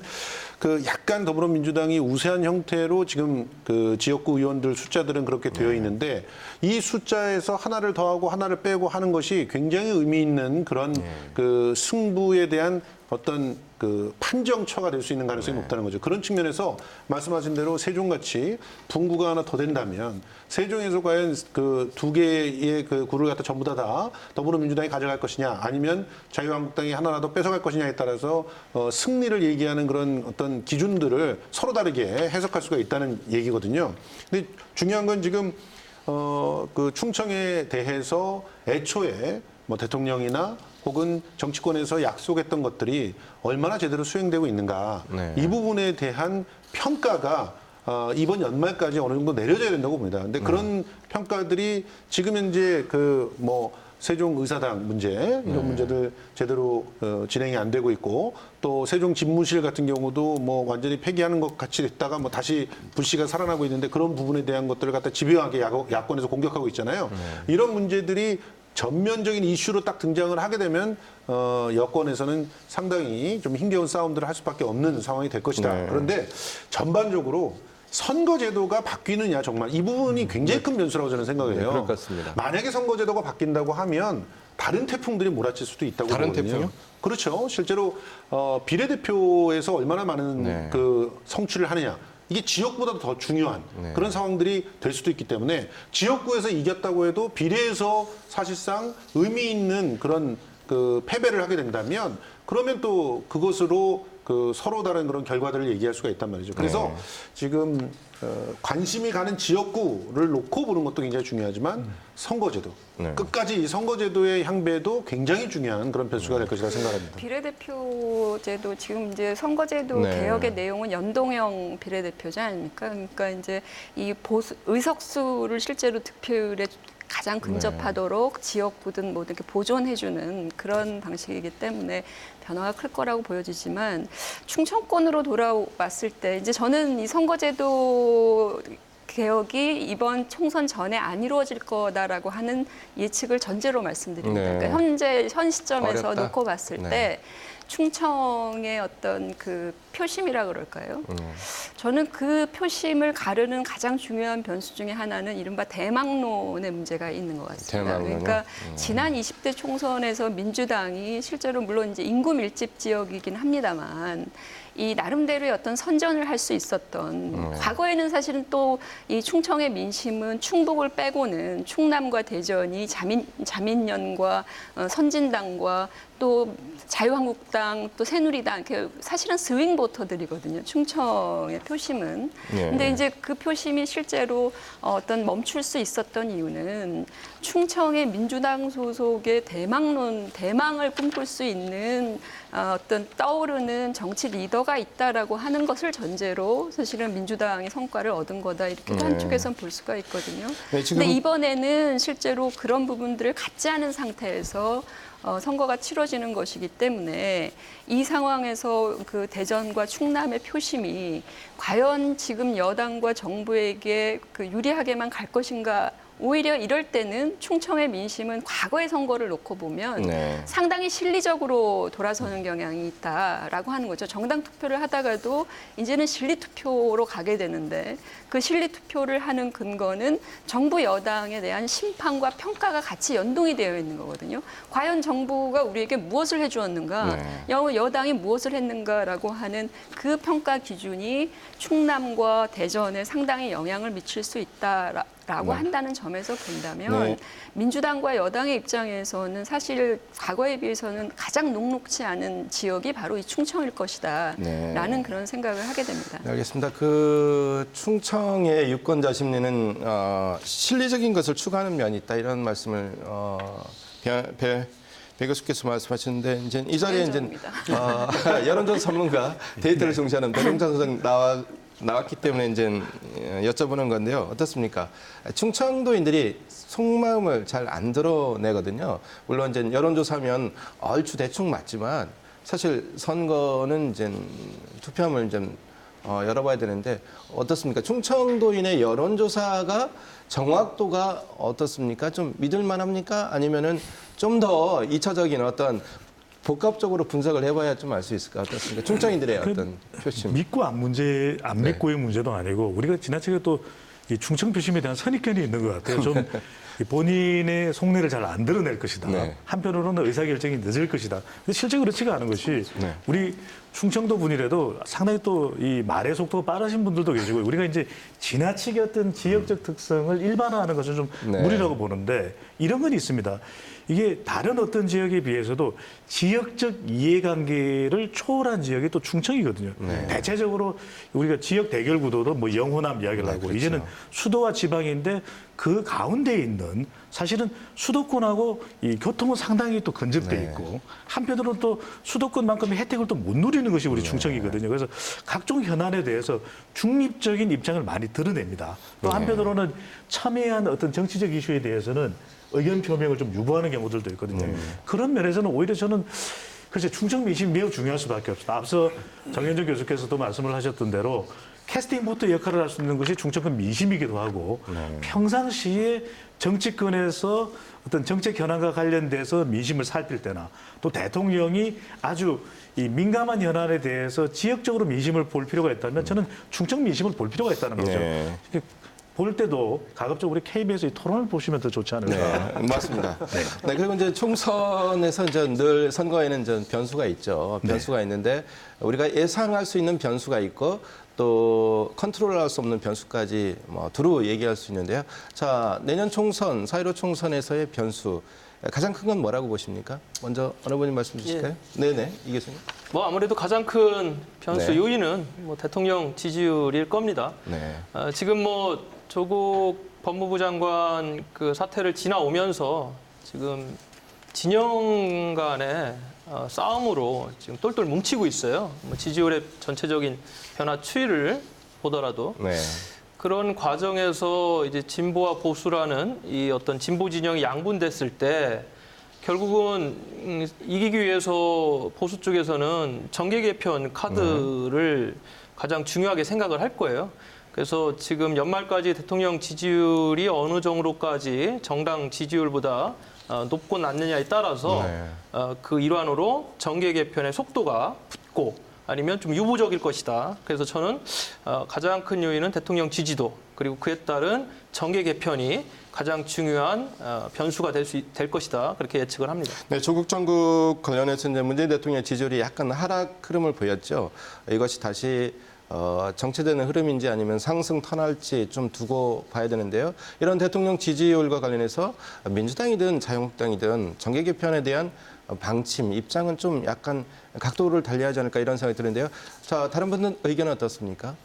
그 약간 더불어민주당이 우세한 형태로 지금 그 지역구 의원들 숫자들은 그렇게 되어 있는데 이 숫자에서 하나를 더하고 하나를 빼고 하는 것이 굉장히 의미 있는 그런 그 승부에 대한 어떤 그 판정처가 될 수 있는 가능성이 높다는 거죠. 그런 측면에서 말씀하신 대로 세종같이 분구가 하나 더 된다면 세종에서 과연 그 두 개의 그 구를 갖다 전부 다 더불어민주당이 가져갈 것이냐 아니면 자유한국당이 하나라도 뺏어갈 것이냐에 따라서 승리를 얘기하는 그런 어떤 기준들을 서로 다르게 해석할 수가 있다는 얘기거든요. 근데 중요한 건 지금 그 충청에 대해서 애초에 뭐 대통령이나 혹은 정치권에서 약속했던 것들이 얼마나 제대로 수행되고 있는가 이 부분에 대한 평가가 이번 연말까지 어느 정도 내려져야 된다고 봅니다. 근데 그런 평가들이 지금 현재 그 뭐 세종 의사당 문제 이런 문제들 제대로 진행이 안 되고 있고 또 세종 집무실 같은 경우도 뭐 완전히 폐기하는 것 같이 됐다가 뭐 다시 불씨가 살아나고 있는데 그런 부분에 대한 것들을 갖다 집요하게 야권에서 공격하고 있잖아요. 이런 문제들이 전면적인 이슈로 딱 등장을 하게 되면 여권에서는 상당히 좀 힘겨운 싸움들을 할 수밖에 없는 상황이 될 것이다. 그런데 전반적으로 선거제도가 바뀌느냐 정말 이 부분이 굉장히 큰 변수라고 저는 생각을 해요. 그럴 것 같습니다. 만약에 선거제도가 바뀐다고 하면 다른 태풍들이 몰아칠 수도 있다고 다른 보거든요. 태풍이요? 그렇죠. 실제로 비례대표에서 얼마나 많은 그 성취를 하느냐. 이게 지역보다도 더 중요한 그런 상황들이 될 수도 있기 때문에 지역구에서 이겼다고 해도 비례에서 사실상 의미 있는 그런 그 패배를 하게 된다면 그러면 또 그것으로 그 서로 다른 그런 결과들을 얘기할 수가 있단 말이죠. 그래서 지금 관심이 가는 지역구를 놓고 보는 것도 굉장히 중요하지만 선거제도 끝까지 이 선거제도의 향배도 굉장히 중요한 그런 변수가 될 것이라 생각합니다. 비례대표제도 지금 이제 선거제도 개혁의 내용은 연동형 비례대표제 아닙니까? 그러니까 이제 이 의석수를 실제로 득표율에 가장 근접하도록 지역구든 뭐든 이렇게 보존해주는 그런 방식이기 때문에 변화가 클 거라고 보여지지만 충청권으로 돌아왔을 때 이제 저는 이 선거제도 개혁이 이번 총선 전에 안 이루어질 거다라고 하는 예측을 전제로 말씀드립니다. 그러니까 현 시점에서 어렵다. 놓고 봤을 때 충청의 어떤 그 표심이라 그럴까요? 저는 그 표심을 가르는 가장 중요한 변수 중에 하나는 이른바 대망론의 문제가 있는 것 같습니다. 대망론이요? 그러니까 지난 20대 총선에서 민주당이 실제로 물론 이제 인구 밀집 지역이긴 합니다만 이 나름대로의 어떤 선전을 할 수 있었던 과거에는 사실은 또 이 충청의 민심은 충북을 빼고는 충남과 대전이 자민련과 선진당과 또 자유한국당 또 새누리당 이렇게 사실은 스윙 보터들이거든요. 충청의 표심은. 네. 근데 이제 그 표심이 실제로 어떤 멈출 수 있었던 이유는 충청의 민주당 소속의 대망을 꿈꿀 수 있는 어떤 떠오르는 정치 리더가 있다라고 하는 것을 전제로 사실은 민주당이 성과를 얻은 거다 이렇게 도 한쪽에선 볼 수가 있거든요. 네, 지금- 근데 이번에는 실제로 그런 부분들을 갖지 않은 상태에서 선거가 치러지는 것이기 때문에 이 상황에서 그 대전과 충남의 표심이 과연 지금 여당과 정부에게 그 유리하게만 갈 것인가. 오히려 이럴 때는 충청의 민심은 과거의 선거를 놓고 보면 네. 상당히 실리적으로 돌아서는 경향이 있다라고 하는 거죠. 정당 투표를 하다가도 이제는 실리 투표로 가게 되는데 그 실리 투표를 하는 근거는 정부 여당에 대한 심판과 평가가 같이 연동이 되어 있는 거거든요. 과연 정부가 우리에게 무엇을 해주었는가, 네. 여당이 무엇을 했는가라고 하는 그 평가 기준이 충남과 대전에 상당히 영향을 미칠 수 있다라고 한다는 점에서 본다면 네. 민주당과 여당의 입장에서는 사실 과거에 비해서는 가장 녹록지 않은 지역이 바로 이 충청일 것이다라는 네. 그런 생각을 하게 됩니다. 네, 알겠습니다. 그 충청의 유권자 심리는 실리적인 것을 추구하는 면이 있다 이런 말씀을 배 교수께서 말씀하셨는데 이제 이 자리에 이제 여론조사 전문가 데이터를 중시하는 배동찬 선생 나왔기 때문에 이제 여쭤보는 건데요. 어떻습니까? 충청도인들이 속마음을 잘 안 드러내거든요. 물론 이제 여론조사면 얼추 대충 맞지만 사실 선거는 이제 투표함을 좀 열어봐야 되는데 어떻습니까? 충청도인의 여론조사가 정확도가 어떻습니까? 좀 믿을만합니까? 아니면은 좀 더 2차적인 어떤 복합적으로 분석을 해봐야 좀 알 수 있을까? 어떻습니까? 충청인들의 어떤 표심. 믿고 안 믿고의 문제도 아니고 우리가 지나치게 또 이 충청 표심에 대한 선입견이 있는 것 같아요. 좀 본인의 속내를 잘 안 드러낼 것이다. 네. 한편으로는 의사결정이 늦을 것이다. 근데 실제 그렇지가 않은 것이 네. 우리 충청도 분이라도 상당히 또 이 말의 속도가 빠르신 분들도 계시고 우리가 이제 지나치게 어떤 지역적 특성을 일반화하는 것은 좀 네. 무리라고 보는데 이런 건 있습니다. 이게 다른 어떤 지역에 비해서도 지역적 이해관계를 초월한 지역이 또 충청이거든요. 네. 대체적으로 우리가 지역 대결 구도로 뭐 영호남 이야기를 하고 그렇죠. 이제는 수도와 지방인데 그 가운데 있는 사실은 수도권하고 이 교통은 상당히 또 근접돼 네. 있고 한편으로는 또 수도권만큼의 혜택을 또 못 누리는 것이 우리 충청이거든요. 그래서 각종 현안에 대해서 중립적인 입장을 많이 드러냅니다. 또 한편으로는 첨예한 어떤 정치적 이슈에 대해서는 의견 표명을 좀 유보하는 경우들도 있거든요. 그런 면에서는 오히려 저는 글쎄 충청 민심이 매우 중요할 수밖에 없습니다. 앞서 정현준 교수께서도 말씀을 하셨던 대로 캐스팅 보트 역할을 할 수 있는 것이 충청권 민심이기도 하고 평상시에 정치권에서 어떤 정책 현안과 관련돼서 민심을 살필 때나 또 대통령이 아주 이 민감한 현안에 대해서 지역적으로 민심을 볼 필요가 있다면 저는 충청 민심을 볼 필요가 있다는 거죠. 네. 볼 때도 가급적 우리 KBS 의 토론을 보시면 더 좋지 않을까. 네, 맞습니다. 네, 그리고 이제 총선에서 이제 늘 선거에는 이제 변수가 있죠. 변수가 있는데 우리가 예상할 수 있는 변수가 있고 또 컨트롤할 수 없는 변수까지 두루 얘기할 수 있는데요. 자, 내년 총선, 4.15 총선에서의 변수 가장 큰 건 뭐라고 보십니까? 먼저 어느 분이 말씀 주실까요? 네네, 이 교수님. 뭐 아무래도 가장 큰 변수 네. 요인은 뭐 대통령 지지율일 겁니다. 네. 지금 뭐 조국 법무부 장관 그 사태를 지나오면서 지금 진영 간의 싸움으로 지금 똘똘 뭉치고 있어요. 뭐 지지율의 전체적인 변화 추이를 보더라도 네. 그런 과정에서 이제 진보와 보수라는 이 어떤 진보 진영이 양분됐을 때 결국은 이기기 위해서 보수 쪽에서는 정계 개편 카드를 가장 중요하게 생각을 할 거예요. 그래서 지금 연말까지 대통령 지지율이 어느 정도까지 정당 지지율보다 높고 낮느냐에 따라서 네. 그 일환으로 정계 개편의 속도가 붙고 아니면 좀 유보적일 것이다. 그래서 저는 가장 큰 요인은 대통령 지지도 그리고 그에 따른 정계 개편이 가장 중요한 변수가 될 것이다. 그렇게 예측을 합니다. 네, 조국 정국 관련해서 이제 문재인 대통령의 지지율이 약간 하락 흐름을 보였죠. 이것이 다시 정체되는 흐름인지 아니면 상승 턴할지 좀 두고 봐야 되는데요. 이런 대통령 지지율과 관련해서 민주당이든 자유한국당이든 정계 개편에 대한 방침, 입장은 좀 약간 각도를 달리하지 않을까 이런 생각이 드는데요. 자, 다른 분들 의견은 어떻습니까?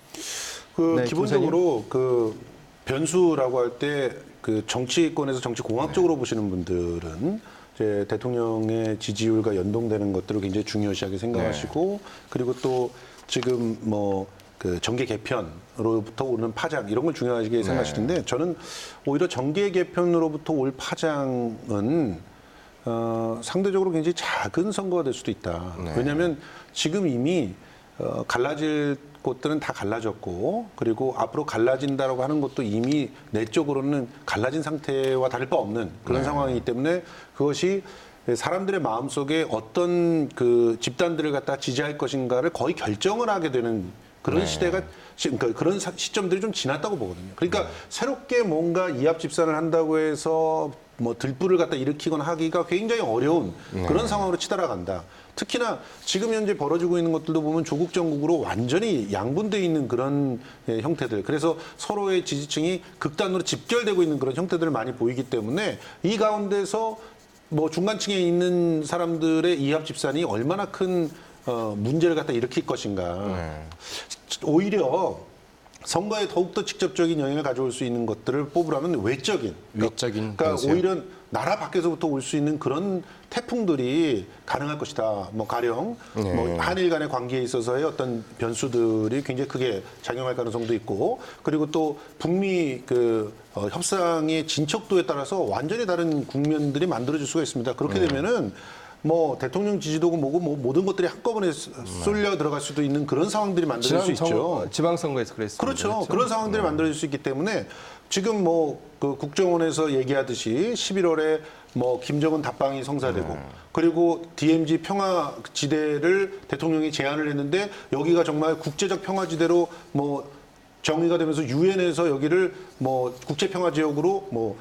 네, 기본적으로 그 변수라고 할 때 그 정치권에서 정치 공학적으로 보시는 분들은 이제 대통령의 지지율과 연동되는 것들을 굉장히 중요시하게 생각하시고 그리고 또 지금 뭐 그 정계 개편으로부터 오는 파장 이런 걸 중요하게 생각하시는데 저는 오히려 정계 개편으로부터 올 파장은 상대적으로 굉장히 작은 선거가 될 수도 있다. 왜냐하면 지금 이미 갈라질 곳들은 다 갈라졌고 그리고 앞으로 갈라진다라고 하는 것도 이미 내적으로는 갈라진 상태와 다를 바 없는 그런 상황이기 때문에 그것이 사람들의 마음속에 어떤 그 집단들을 갖다 지지할 것인가를 거의 결정을 하게 되는 그런 시대가 그러니까 그런 시점들이 좀 지났다고 보거든요. 그러니까 새롭게 뭔가 이합 집산을 한다고 해서 뭐 들불을 갖다 일으키거나 하기가 굉장히 어려운 그런 상황으로 치달아간다. 특히나 지금 현재 벌어지고 있는 것들도 보면 조국 정국으로 완전히 양분되어 있는 그런 형태들. 그래서 서로의 지지층이 극단으로 집결되고 있는 그런 형태들을 많이 보이기 때문에 이 가운데서 뭐 중간층에 있는 사람들의 이합 집산이 얼마나 큰 문제를 갖다 일으킬 것인가. 오히려 선거에 더욱더 직접적인 영향을 가져올 수 있는 것들을 뽑으라면 외적인. 그러니까 변수요? 오히려 나라 밖에서부터 올 수 있는 그런 태풍들이 가능할 것이다. 뭐 가령 뭐 한일 간의 관계에 있어서의 어떤 변수들이 굉장히 크게 작용할 가능성도 있고 그리고 또 북미 그 협상의 진척도에 따라서 완전히 다른 국면들이 만들어질 수가 있습니다. 그렇게 되면은 뭐 대통령 지지도고 뭐고 뭐 모든 것들이 한꺼번에 쏠려 들어갈 수도 있는 그런 상황들이 만들어질 수 있죠. 지방선거에서 그랬습니다. 그렇죠. 그런 상황들이 만들어질 수 있기 때문에 지금 뭐 그 국정원에서 얘기하듯이 11월에 뭐 김정은 답방이 성사되고 그리고 DMZ 평화지대를 대통령이 제안을 했는데 여기가 정말 국제적 평화지대로 뭐 정의가 되면서 유엔에서 여기를 뭐 국제평화지역으로 뭐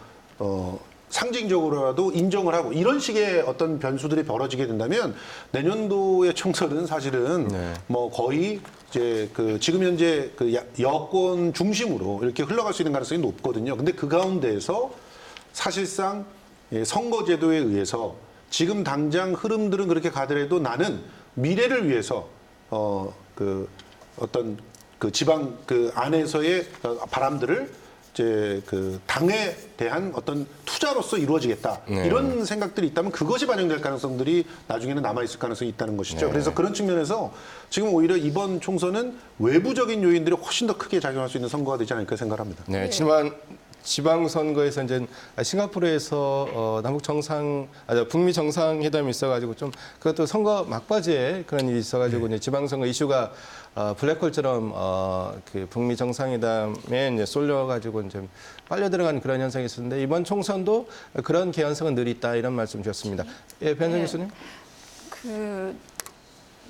상징적으로라도 인정을 하고 이런 식의 어떤 변수들이 벌어지게 된다면 내년도의 총선은 사실은 뭐 거의 이제 그 지금 현재 그 여권 중심으로 이렇게 흘러갈 수 있는 가능성이 높거든요. 근데 그 가운데에서 사실상 선거제도에 의해서 지금 당장 흐름들은 그렇게 가더라도 나는 미래를 위해서 그 어떤 그 지방 그 안에서의 바람들을 이제 그 당에 대한 어떤 투자로서 이루어지겠다 이런 생각들이 있다면 그것이 반영될 가능성들이 나중에는 남아 있을 가능성이 있다는 것이죠. 그래서 그런 측면에서 지금 오히려 이번 총선은 외부적인 요인들이 훨씬 더 크게 작용할 수 있는 선거가 되지 않을까 생각합니다. 네, 지난 지방선거에서 이제 싱가포르에서 북미 정상회담이 있어가지고 좀 그것도 선거 막바지에 그런 일이 있어가지고 이제 지방선거 이슈가 블랙홀처럼 그 북미 정상회담에 이제 쏠려가지고 이제 빨려 들어간 그런 현상이 있었는데 이번 총선도 그런 개연성은 늘 있다 이런 말씀 주셨습니다. 예, 변정 교수님.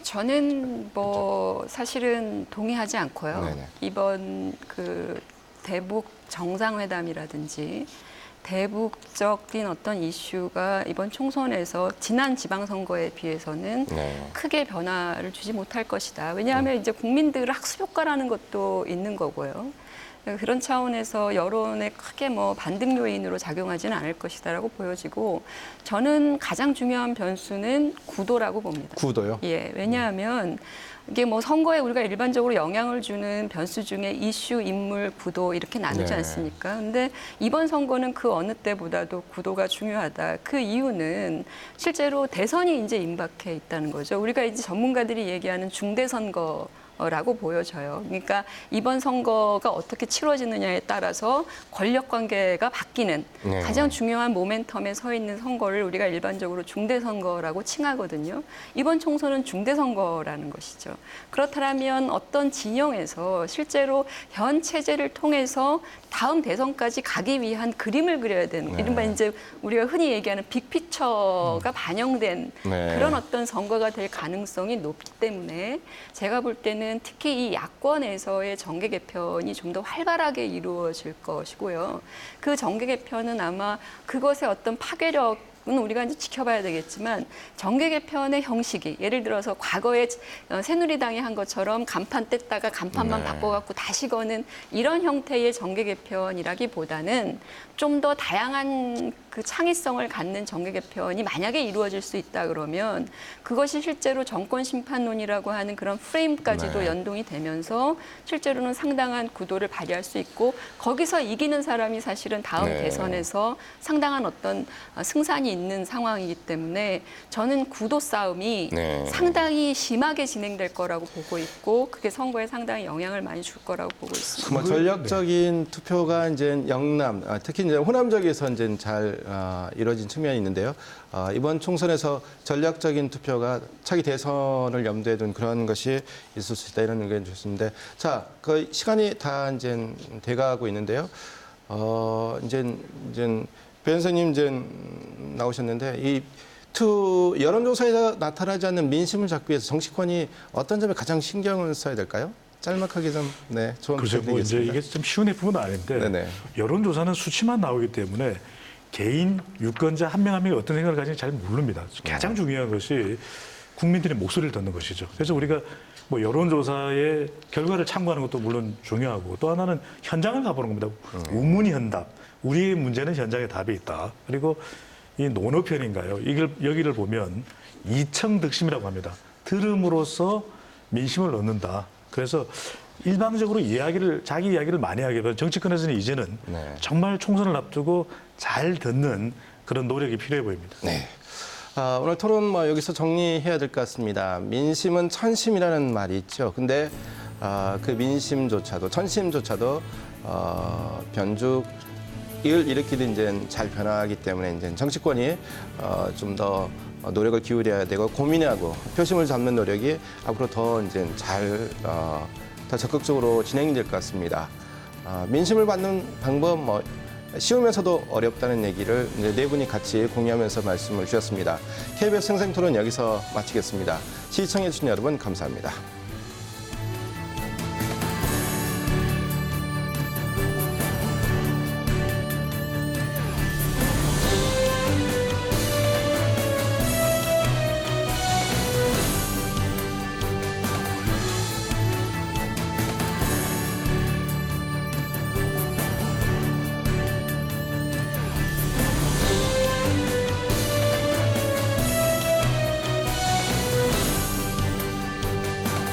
저는 뭐 사실은 동의하지 않고요. 네네. 이번 그 대북 정상회담이라든지 대북적인 어떤 이슈가 이번 총선에서 지난 지방선거에 비해서는 크게 변화를 주지 못할 것이다. 왜냐하면 이제 국민들 학습 효과라는 것도 있는 거고요. 그런 차원에서 여론에 크게 뭐 반등 요인으로 작용하지는 않을 것이다라고 보여지고 저는 가장 중요한 변수는 구도라고 봅니다. 구도요? 예, 왜냐하면 이게 뭐 선거에 우리가 일반적으로 영향을 주는 변수 중에 이슈, 인물, 구도 이렇게 나누지 않습니까? 근데 이번 선거는 그 어느 때보다도 구도가 중요하다. 그 이유는 실제로 대선이 이제 임박해 있다는 거죠. 우리가 이제 전문가들이 얘기하는 중대 선거 라고 보여져요. 그러니까 이번 선거가 어떻게 치러지느냐에 따라서 권력 관계가 바뀌는 네. 가장 중요한 모멘텀에 서 있는 선거를 우리가 일반적으로 중대 선거라고 칭하거든요. 이번 총선은 중대 선거라는 것이죠. 그렇다면 어떤 진영에서 실제로 현 체제를 통해서 다음 대선까지 가기 위한 그림을 그려야 되는 네. 이른바 이제 우리가 흔히 얘기하는 빅피처가 반영된 네. 그런 어떤 선거가 될 가능성이 높기 때문에 제가 볼 때는 특히 이 야권에서의 정계 개편이 좀 더 활발하게 이루어질 것이고요. 그 정계 개편은 아마 그것의 어떤 파괴력 은 우리가 이제 지켜봐야 되겠지만 정계 개편의 형식이 예를 들어서 과거에 새누리당이 한 것처럼 간판 뗐다가 간판만 네. 바꿔갖고 다시 거는 이런 형태의 정계 개편이라기보다는 좀 더 다양한 그 창의성을 갖는 정계 개편이 만약에 이루어질 수 있다 그러면 그것이 실제로 정권 심판론이라고 하는 그런 프레임까지도 네. 연동이 되면서 실제로는 상당한 구도를 발휘할 수 있고 거기서 이기는 사람이 사실은 다음 네. 대선에서 상당한 어떤 승산이 있는 상황이기 때문에 저는 구도 싸움이 네. 상당히 심하게 진행될 거라고 보고 있고 그게 선거에 상당히 영향을 많이 줄 거라고 보고 있습니다. 뭐 전략적인 투표가 이제 영남, 특히 이제 호남 지역에서 이제 잘 이루어진 측면이 있는데요. 이번 총선에서 전략적인 투표가 차기 대선을 염두에 둔 그런 것이 있을 수 있다 이런 의견 주셨는데, 자, 그 시간이 다 이제 돼가고 있는데요. 이제 변호사님 이제 나오셨는데 이 여론조사에 나타나지 않는 민심을 잡기 위해서 정치권이 어떤 점에 가장 신경을 써야 될까요? 짤막하게 좀 조언 글쎄 뭐 이제 부탁드리겠습니다. 이게 좀 쉬운 부분은 아닌데 네네. 여론조사는 수치만 나오기 때문에 개인 유권자 한 명 한 명이 어떤 생각을 가지는지 잘 모릅니다. 가장 중요한 것이 국민들의 목소리를 듣는 것이죠. 그래서 우리가 뭐 여론조사의 결과를 참고하는 것도 물론 중요하고 또 하나는 현장을 가보는 겁니다. 우문현답. 우리의 문제는 현장에 답이 있다. 그리고 이 노노편인가요? 여기를 보면 이청득심이라고 합니다. 들음으로써 민심을 얻는다. 그래서 일방적으로 자기 이야기를 많이 하게 되면 정치권에서는 이제는 네. 정말 총선을 앞두고 잘 듣는 그런 노력이 필요해 보입니다. 네. 오늘 토론 여기서 정리해야 될 것 같습니다. 민심은 천심이라는 말이 있죠. 근데 그 민심조차도 천심조차도 변죽을 일으키든 이제 잘 변하기 때문에 이제 정치권이 좀 더 노력을 기울여야 되고 고민하고 표심을 잡는 노력이 앞으로 더 이제 더 적극적으로 진행이 될 것 같습니다. 민심을 받는 방법 쉬우면서도 어렵다는 얘기를 이제 네 분이 같이 공유하면서 말씀을 주셨습니다. KBS 생생토론 여기서 마치겠습니다. 시청해주신 여러분 감사합니다.